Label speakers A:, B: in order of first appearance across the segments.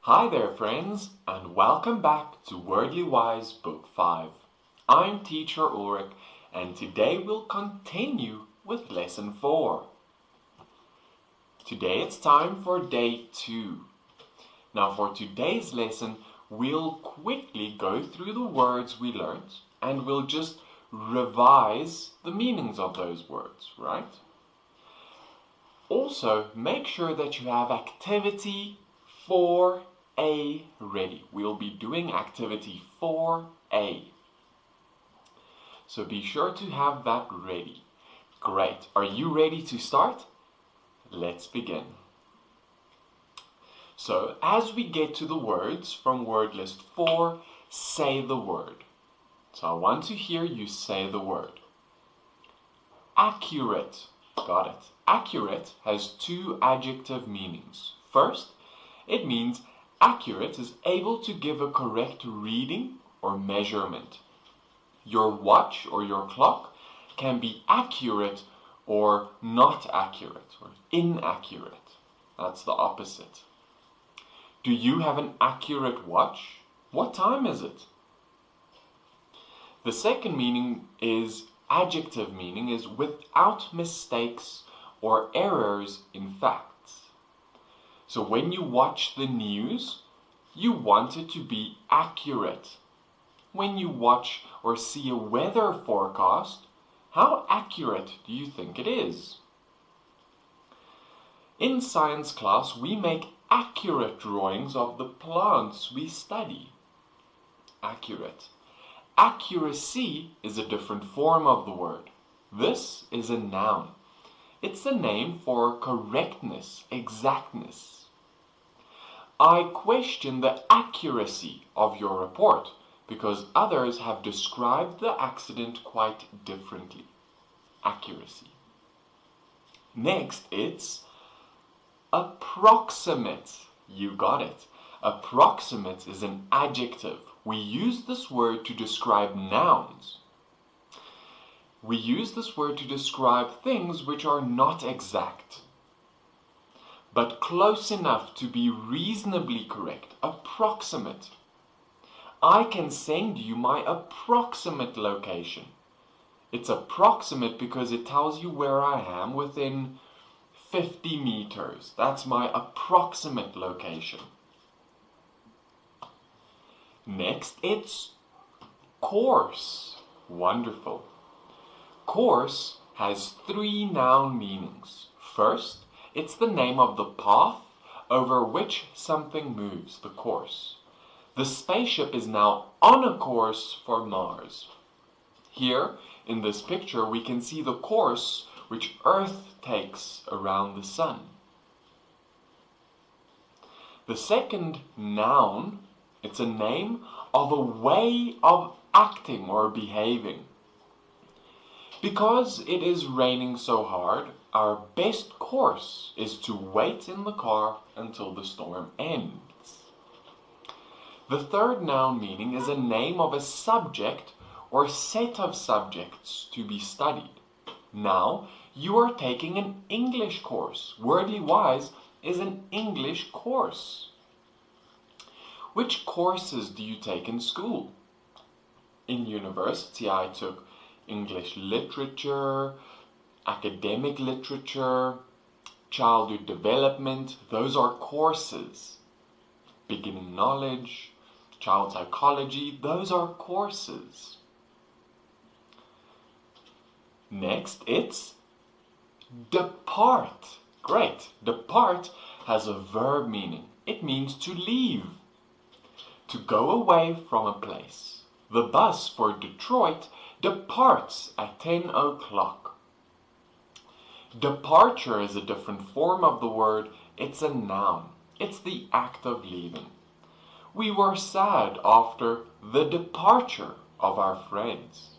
A: Hi there friends, and welcome back to Wordly Wise Book 5. I'm Teacher Ulrich, and today we'll continue with Lesson 4. Today it's time for Day 2. Now for today's lesson, we'll quickly go through the words we learned, and we'll just revise the meanings of those words, right? Also, make sure that you have activity 4A ready. We'll be doing activity 4A. So be sure to have that ready. Great. Are you ready to start? Let's begin. So, as we get to the words from word list 4, say the word. So I want to hear you say the word. Accurate. Got it. Accurate has two adjective meanings. First, it means accurate is able to give a correct reading or measurement. Your watch or your clock can be accurate or not accurate or inaccurate. That's the opposite. Do you have an accurate watch? What time is it? The second meaning is adjective meaning is without mistakes or errors in facts. So when you watch the news, you want it to be accurate. When you watch or see a weather forecast, how accurate do you think it is? In science class, we make accurate drawings of the plants we study. Accurate. Accuracy is a different form of the word. This is a noun. It's a name for correctness, exactness. I question the accuracy of your report because others have described the accident quite differently. Accuracy. Next, it's approximate. You got it. Approximate is an adjective. We use this word to describe nouns. We use this word to describe things which are not exact, but close enough to be reasonably correct. Approximate. I can send you my approximate location. It's approximate because it tells you where I am within 50 meters. That's my approximate location. Next, it's course. Wonderful. Course has three noun meanings. First, it's the name of the path over which something moves, the course. The spaceship is now on a course for Mars. Here, in this picture, we can see the course which Earth takes around the sun. The second noun, it's a name of a way of acting or behaving. Because it is raining so hard, our best course is to wait in the car until the storm ends. The third noun meaning is a name of a subject or set of subjects to be studied. Now, you are taking an English course. Wordly Wise is an English course. Which courses do you take in school? In university, I took English literature, academic literature, childhood development. Those are courses. Beginning knowledge, child psychology, those are courses. Next, it's depart. Great. Depart has a verb meaning. It means to leave, to go away from a place. The bus for Detroit departs at 10 o'clock. Departure is a different form of the word. It's a noun. It's the act of leaving. We were sad after the departure of our friends.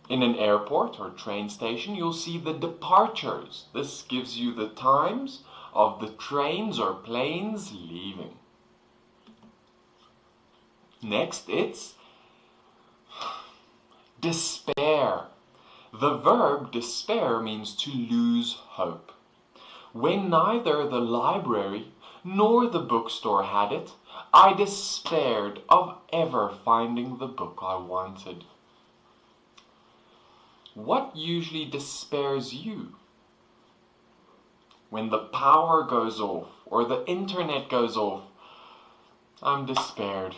A: In an airport or train station, you'll see the departures. This gives you the times of the trains or planes leaving. Next, it's despair. The verb despair means to lose hope. When neither the library nor the bookstore had it. I despaired of ever finding the book I wanted. What usually despairs you? When the power goes off or the internet goes off, I'm despaired.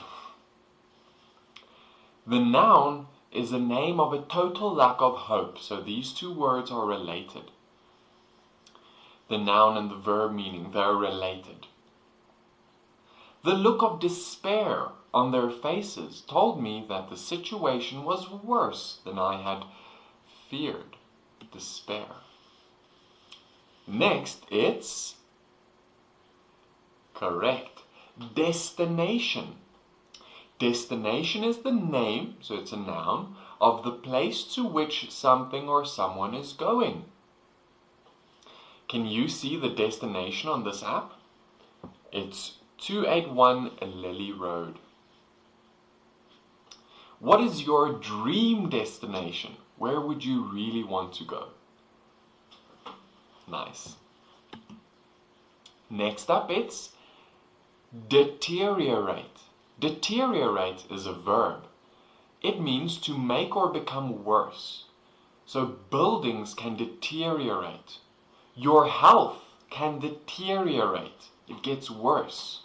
A: The noun is a name of a total lack of hope, so these two words are related. The noun and the verb meaning, they're related. The look of despair on their faces told me that the situation was worse than I had feared. Despair. Next, it's correct. Destination. Destination is the name, so it's a noun, of the place to which something or someone is going. Can you see the destination on this app? It's 281 Lily Road. What is your dream destination? Where would you really want to go? Nice. Next up, it's deteriorate. Deteriorate is a verb. It means to make or become worse. So buildings can deteriorate. Your health can deteriorate. It gets worse.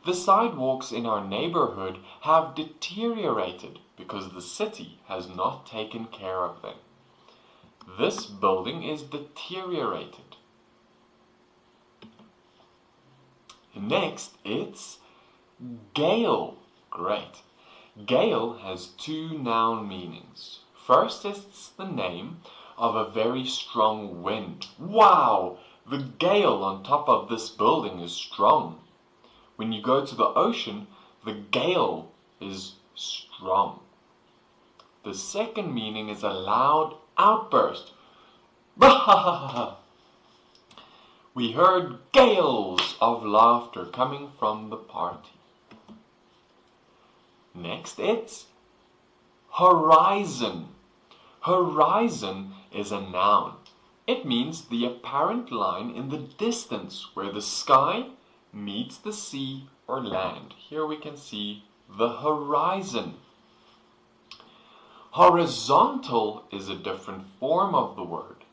A: The sidewalks in our neighborhood have deteriorated because the city has not taken care of them. This building is deteriorated. Next, it's gale. Great. Gale has two noun meanings. First, it's the name of a very strong wind. Wow! The gale on top of this building is strong. When you go to the ocean, the gale is strong. The second meaning is a loud outburst. We heard gales of laughter coming from the party. Next, it's horizon. Horizon is a noun. It means the apparent line in the distance where the sky meets the sea or land. Here we can see the horizon. Horizontal is a different form of the word.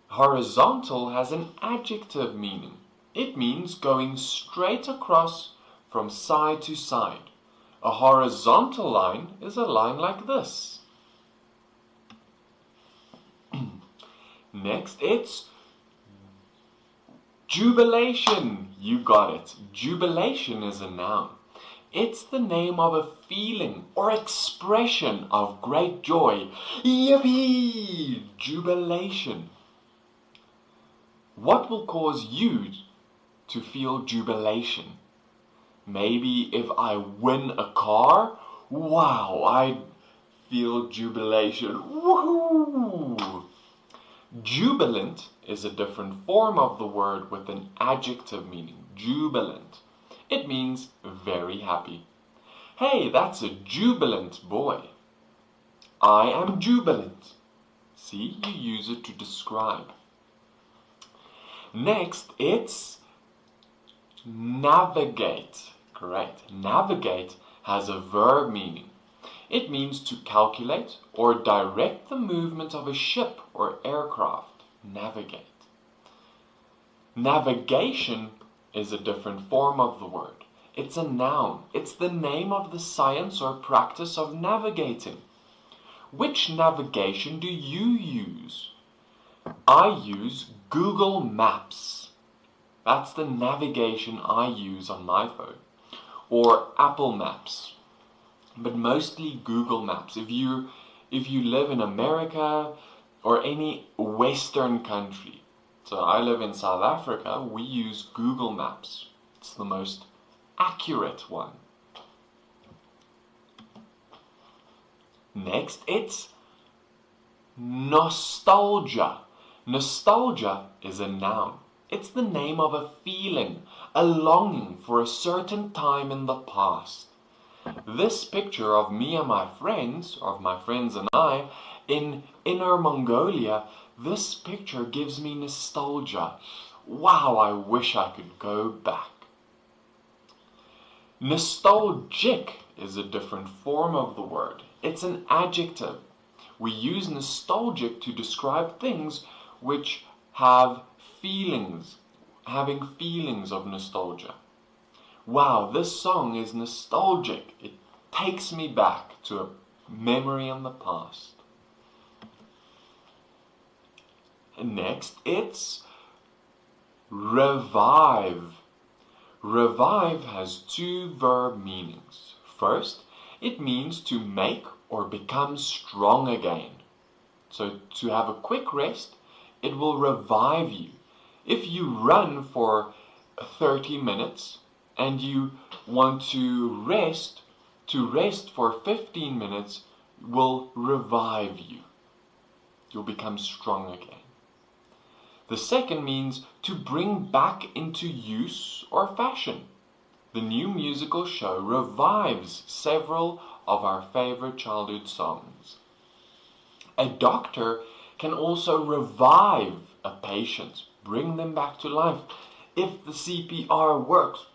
A: Horizontal has an adjective meaning. It means going straight across from side to side. A horizontal line is a line like this. Next, it's jubilation. You got it. Jubilation is a noun. It's the name of a feeling or expression of great joy. Yippee! Jubilation. What will cause you to feel jubilation? Maybe if I win a car, wow, I feel jubilation. Woohoo! Jubilant is a different form of the word with an adjective meaning. Jubilant. It means very happy. Hey, that's a jubilant boy. I am jubilant. See, you use it to describe. Next, it's navigate. Great. Navigate has a verb meaning. It means to calculate or direct the movement of a ship or aircraft. Navigate. Navigation is a different form of the word. It's a noun. It's the name of the science or practice of navigating. Which navigation do you use? I use Google Maps. That's the navigation I use on my phone. Or Apple Maps. But mostly Google Maps. If you live in America or any Western country, so I live in South Africa, we use Google Maps. It's the most accurate one. Next, it's nostalgia. Nostalgia is a noun. It's the name of a feeling, a longing for a certain time in the past. This picture of me and my friends, or of my friends and I, in Inner Mongolia, this picture gives me nostalgia. wow, I wish I could go back. Nostalgic is a different form of the word. It's an adjective. We use nostalgic to describe things which have feelings, having feelings of nostalgia. Wow, this song is nostalgic. It takes me back to a memory in the past. And next, it's revive. Revive has two verb meanings. First, it means to make or become strong again. So to have a quick rest, it will revive you. If you run for 30 minutes and you want to rest for 15 minutes will revive you. You'll become strong again. The second means to bring back into use or fashion. The new musical show revives several of our favorite childhood songs. A doctor can also revive a patient, bring them back to life. If the CPR works,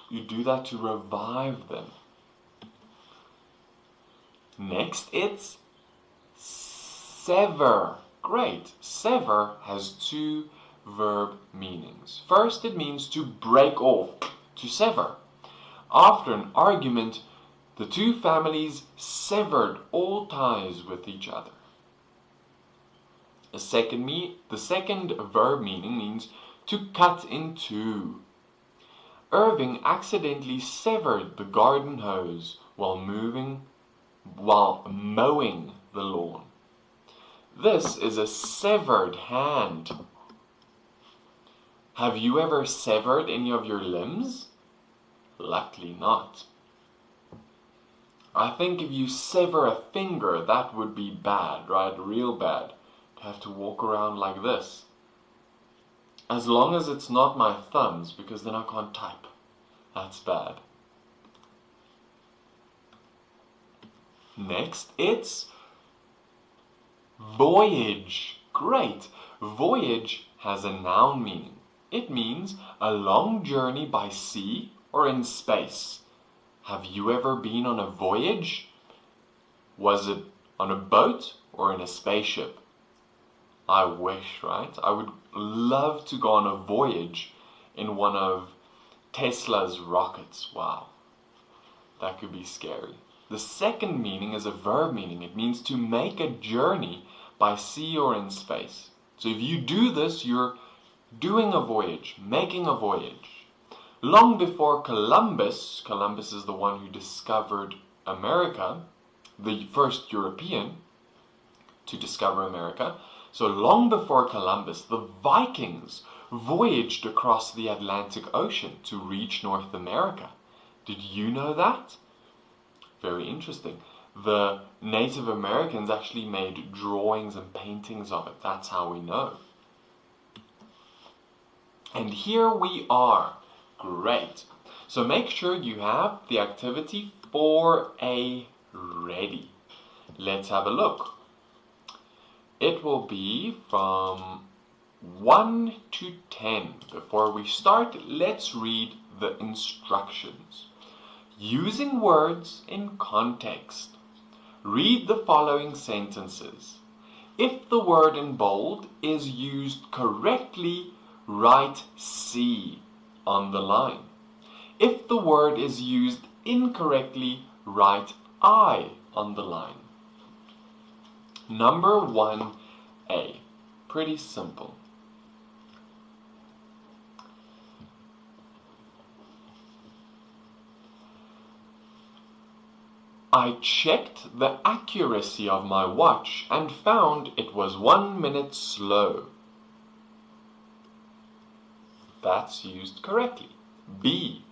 A: you do that to revive them. Next, it's sever. Great. Sever has two verb meanings. First, it means to break off, to sever. After an argument, the two families severed all ties with each other. The second verb meaning means to cut in two. Irving accidentally severed the garden hose while mowing the lawn. This is a severed hand. Have you ever severed any of your limbs? Luckily not. I think if you sever a finger, that would be bad, right? Real bad. To have to walk around like this. As long as it's not my thumbs, because then I can't type. That's bad. Next, it's voyage. Great. Voyage has a noun meaning. It means a long journey by sea or in space. Have you ever been on a voyage? Was it on a boat or in a spaceship? I wish, right? I would love to go on a voyage in one of Tesla's rockets. Wow. That could be scary. The second meaning is a verb meaning. It means to make a journey by sea or in space. So if you do this, you're doing a voyage, making a voyage. Long before Columbus is the one who discovered America, the first European to discover America. So long before Columbus, the Vikings voyaged across the Atlantic Ocean to reach North America. Did you know that? Very interesting. The Native Americans actually made drawings and paintings of it. That's how we know. And here we are. Great. So make sure you have the activity 4A ready. Let's have a look. It will be from 1 to 10. Before we start, let's read the instructions. Using words in context. Read the following sentences. If the word in bold is used correctly, write C on the line. If the word is used incorrectly, write I on the line. Number 1A. Pretty simple. I checked the accuracy of my watch and found it was 1 minute slow. That's used correctly. B.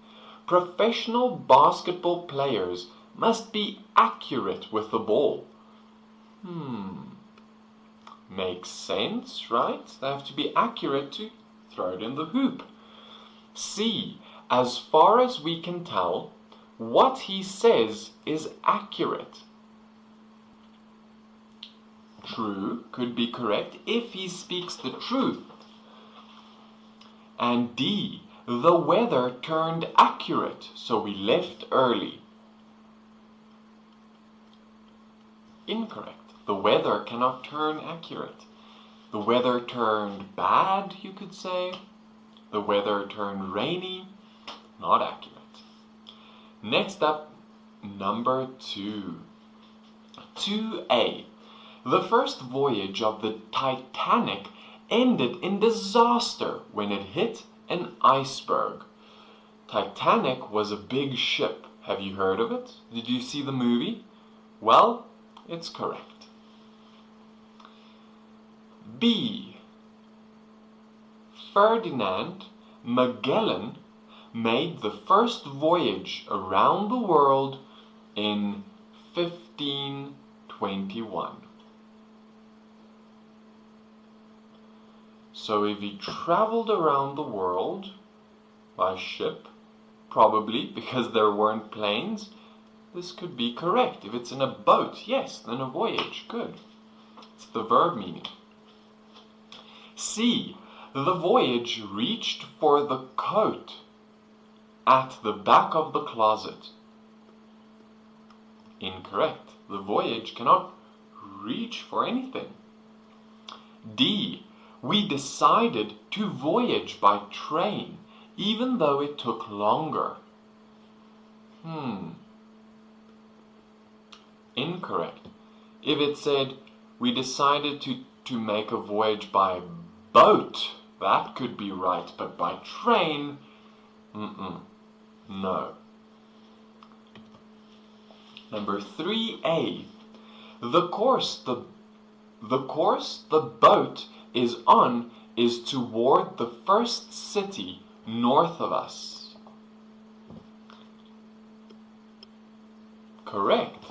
A: Professional basketball players must be accurate with the ball. Makes sense, right? They have to be accurate to throw it in the hoop. C. As far as we can tell, what he says is accurate. True could be correct if he speaks the truth. And D, the weather turned accurate, so we left early. Incorrect. The weather cannot turn accurate. The weather turned bad, you could say. The weather turned rainy. Not accurate. Next up, number 2. 2A. The first voyage of the Titanic ended in disaster when it hit an iceberg. Titanic was a big ship. Have you heard of it? Did you see the movie? Well, it's correct. B. Ferdinand Magellan made the first voyage around the world in 1521. So if he traveled around the world by ship, probably because there weren't planes, this could be correct. If it's in a boat, yes, then a voyage, good. It's the verb meaning. C. The voyage reached for the coat at the back of the closet. Incorrect. The voyage cannot reach for anything. D. We decided to voyage by train, even though it took longer. Incorrect. If it said, we decided to make a voyage by boat, that could be right, but by train, no. Number 3A. The course the boat is on is toward the first city north of us. Correct.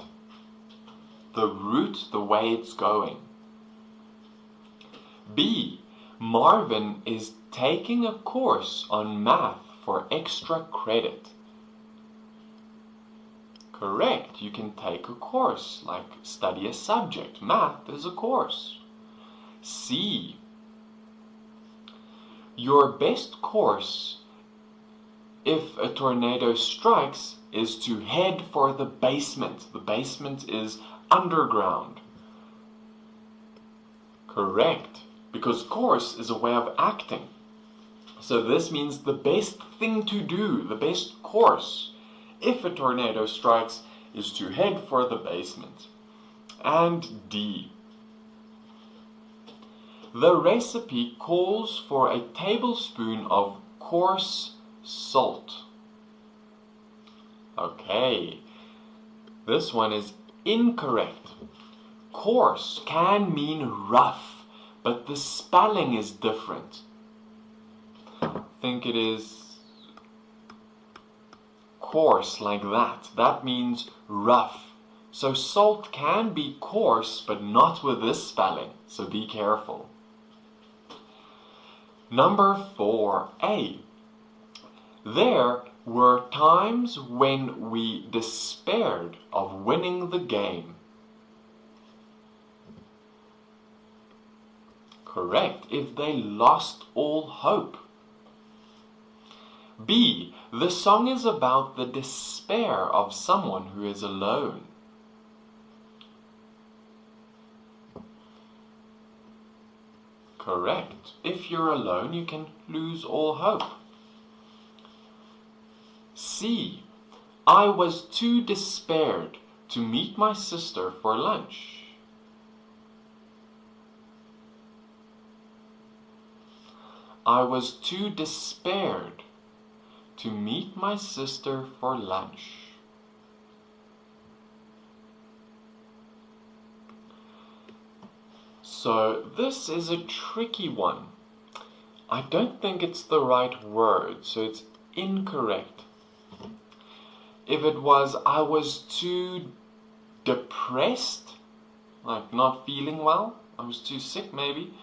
A: The route, the way it's going. B. Marvin is taking a course on math for extra credit. Correct. You can take a course, like study a subject. Math is a course. C. Your best course, if a tornado strikes, is to head for the basement. The basement is underground. Correct. Because course is a way of acting. So this means the best thing to do, the best course, if a tornado strikes, is to head for the basement. And D. The recipe calls for a tablespoon of coarse salt. Okay, this one is incorrect. Coarse can mean rough, but the spelling is different. I think it is coarse like that. That means rough. So salt can be coarse, but not with this spelling. So be careful. Number 4A. There were times when we despaired of winning the game. Correct, if they lost all hope. B. The song is about the despair of someone who is alone. Correct. If you're alone, you can lose all hope. C. I was too despaired to meet my sister for lunch. I was too despaired to meet my sister for lunch. So this is a tricky one. I don't think it's the right word, so it's incorrect. If it was, I was too depressed, like not feeling well, I was too sick maybe,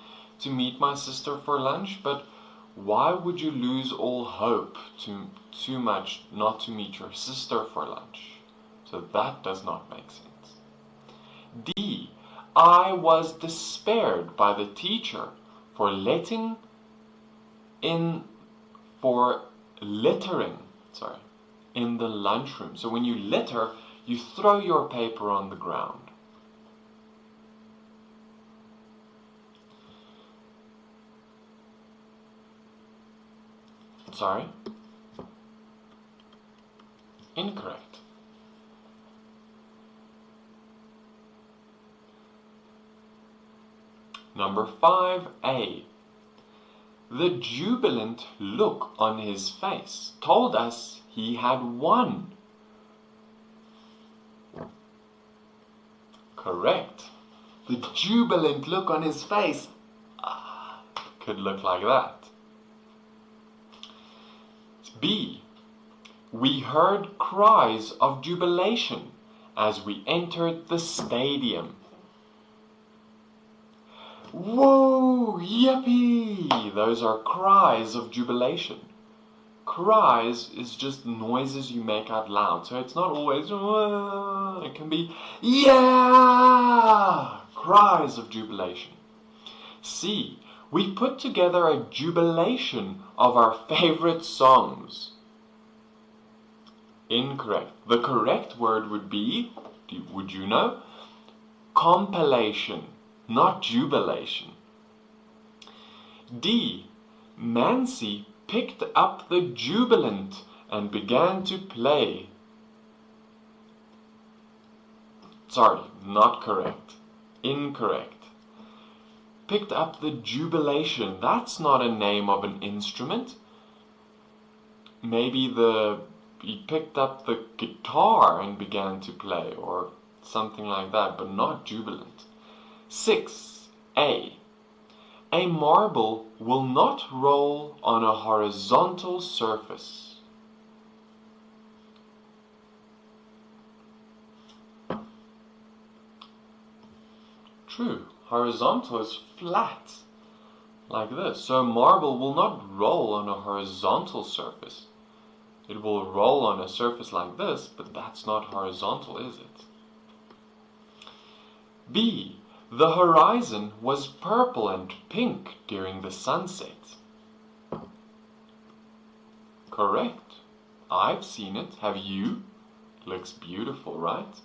A: to meet my sister for lunch, but why would you lose all hope too much not to meet your sister for lunch? So that does not make sense. D. I was despaired by the teacher for letting in for littering, in the lunchroom. So when you litter, you throw your paper on the ground. Sorry? Incorrect. Number 5A. The jubilant look on his face told us he had won. Correct. The jubilant look on his face could look like that. B. We heard cries of jubilation as we entered the stadium. Whoa! Yippee! Those are cries of jubilation. Cries is just noises you make out loud. So it's not always, it can be, yeah! Cries of jubilation. C. We put together a jubilation of our favorite songs. Incorrect. The correct word would be, would you know? Compilation, not jubilation. D. Nancy picked up the jubilant and began to play. Sorry, not correct. Incorrect. Picked up the jubilation. That's not a name of an instrument. Maybe he picked up the guitar and began to play, or something like that, but not jubilant. 6A. A marble will not roll on a horizontal surface. True. Horizontal is flat, like this. So a marble will not roll on a horizontal surface. It will roll on a surface like this, but that's not horizontal, is it? B. The horizon was purple and pink during the sunset. Correct. I've seen it. Have you? Looks beautiful, right?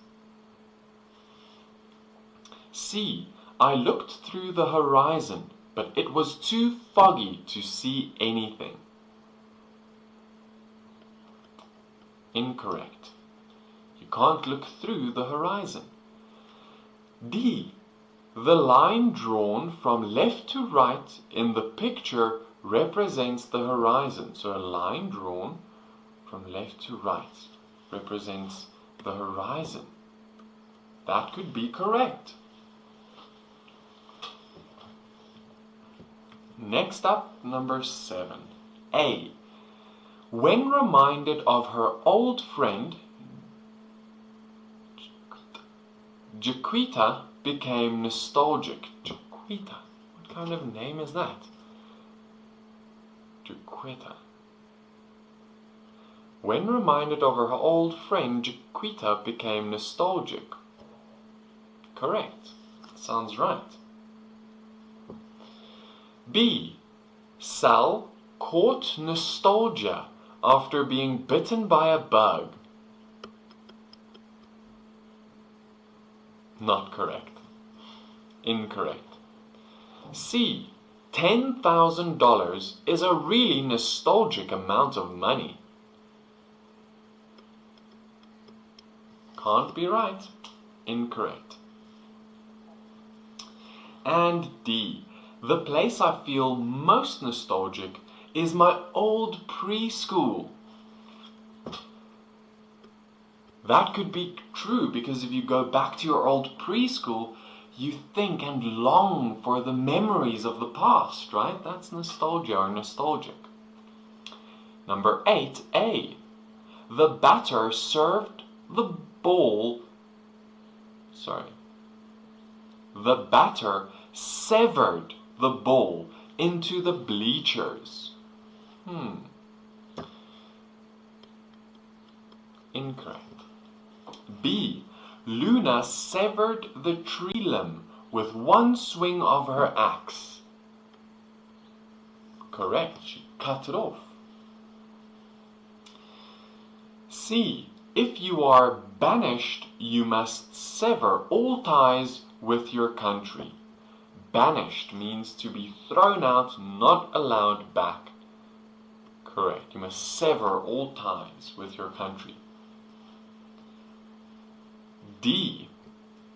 A: C. I looked through the horizon, but it was too foggy to see anything. Incorrect. You can't look through the horizon. D. The line drawn from left to right in the picture represents the horizon. So a line drawn from left to right represents the horizon. That could be correct. Next up, number 7. A. When reminded of her old friend, Jaquita became nostalgic. Jaquita? What kind of name is that? Jaquita. When reminded of her old friend, Jaquita became nostalgic. Correct. Sounds right. B. Sal caught nostalgia after being bitten by a bug. Not correct. Incorrect. C. $10,000 is a really nostalgic amount of money. Can't be right. Incorrect. And D. The place I feel most nostalgic is my old preschool. That could be true because if you go back to your old preschool, you think and long for the memories of the past, right? That's nostalgia or nostalgic. Number 8A. The batter served the ball. The batter severed the ball into the bleachers. Incorrect. B. Luna severed the tree limb with one swing of her axe. Correct. She cut it off. C. If you are banished, you must sever all ties with your country. Banished means to be thrown out, not allowed back. Correct. You must sever all ties with your country. D.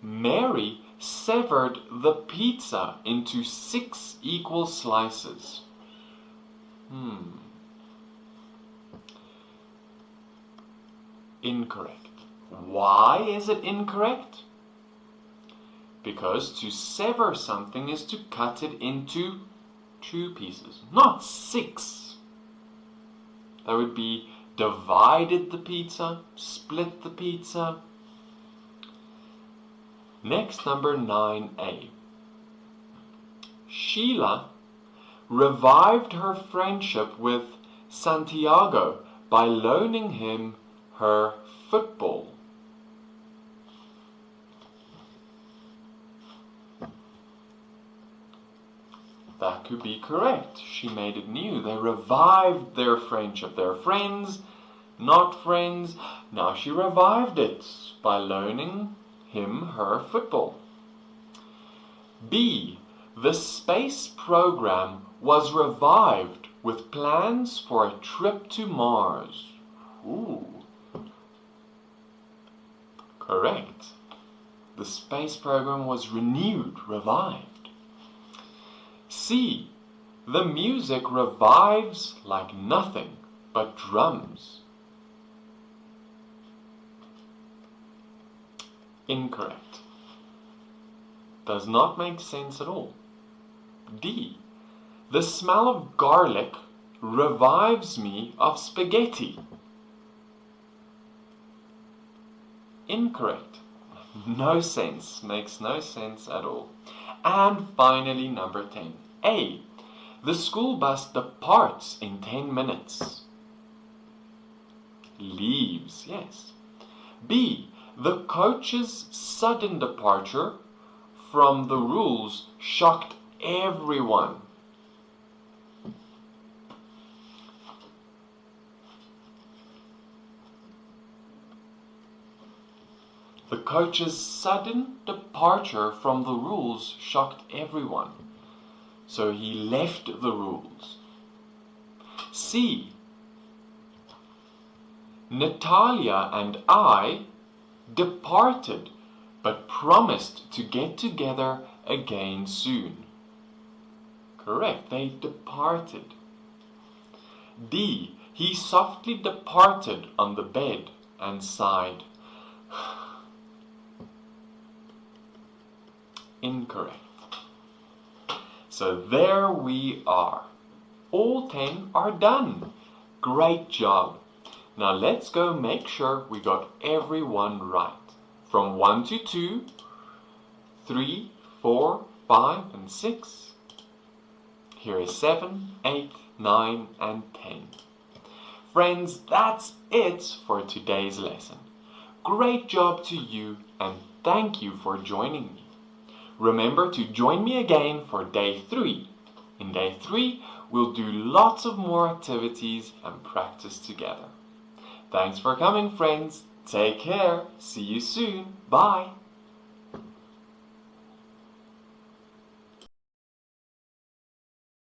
A: Mary severed the pizza into 6 equal slices. Incorrect. Why is it incorrect? Because to sever something is to cut it into 2 pieces, not 6. That would be divided the pizza, split the pizza. Next, number 9A. Sheila revived her friendship with Santiago by loaning him her football. That could be correct. She made it new. They revived their friendship. They're friends, not friends. Now she revived it by loaning him her football. B. The space program was revived with plans for a trip to Mars. Ooh. Correct. The space program was renewed, revived. C. The music revives like nothing but drums. Incorrect. Does not make sense at all. D. The smell of garlic revives me of spaghetti. Incorrect. No sense. Makes no sense at all. And finally, number 10. A. The school bus departs in 10 minutes. Leaves, yes. B. The coach's sudden departure from the rules shocked everyone. The coach's sudden departure from the rules shocked everyone. So he left the rules. C. Natalia and I departed, but promised to get together again soon. Correct, they departed. D. He softly departed on the bed and sighed. Incorrect. So there we are. All 10 are done. Great job. Now let's go make sure we got everyone right. From 1 to 2, 3, 4, 5, and 6. Here is 7, 8, 9, and 10. Friends, that's it for today's lesson. Great job to you, and thank you for joining me. Remember to join me again for day 3. In day 3, we'll do lots of more activities and practice together. Thanks for coming, friends. Take care. See you soon. Bye.